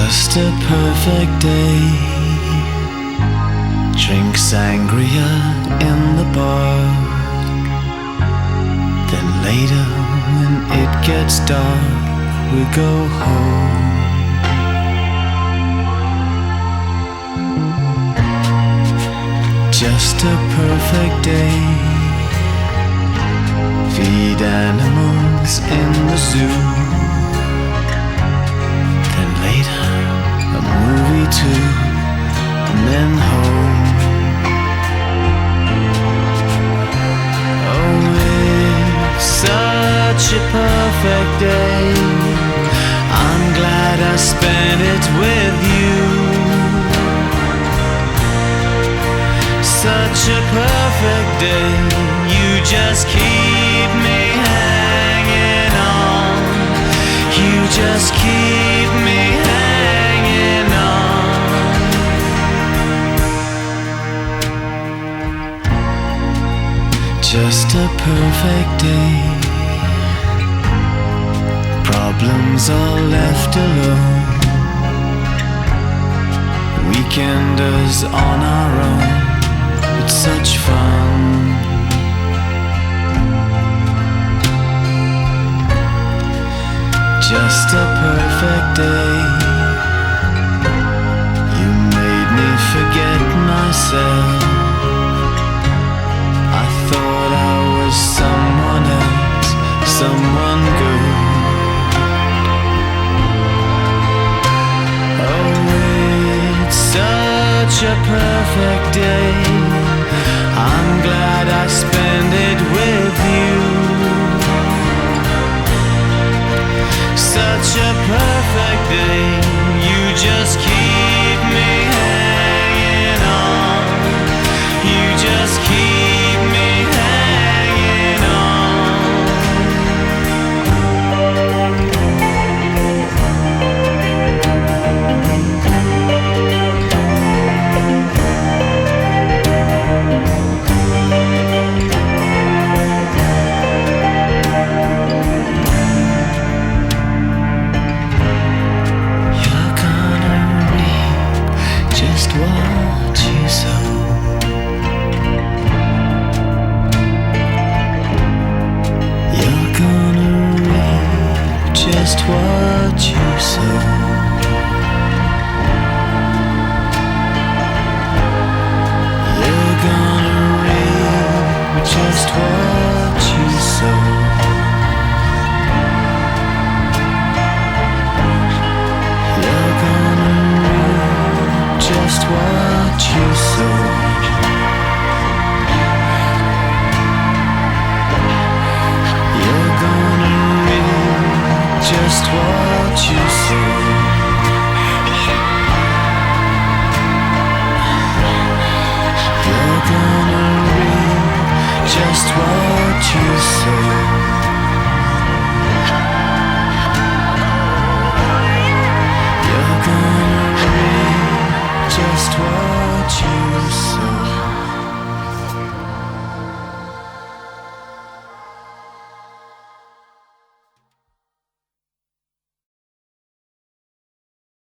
Just a perfect day. Drink sangria in the park. Then later when it gets dark, we go home. Just a perfect day. Feed animals in the zoo. Then later a movie too, and then home. Oh, it's such a perfect day. I'm glad I spent it with you. Such a perfect day. You just keep me hanging on. You just keep me hanging on. Just a perfect day. Problems are left alone. Weekenders on our own. It's such fun. Just a perfect day. You made me forget myself. I thought I was someone else, someone good. Oh, it's such a perfect day. I'm glad I spent it with you. Such a perfect day. You just keep me hanging on. You just keep me hanging on. What you sow. You're gonna reap just what you sow. You're gonna reap just what you sow. You're gonna reap just what you sow. You're gonna reap just what you sow. You're gonna reap just what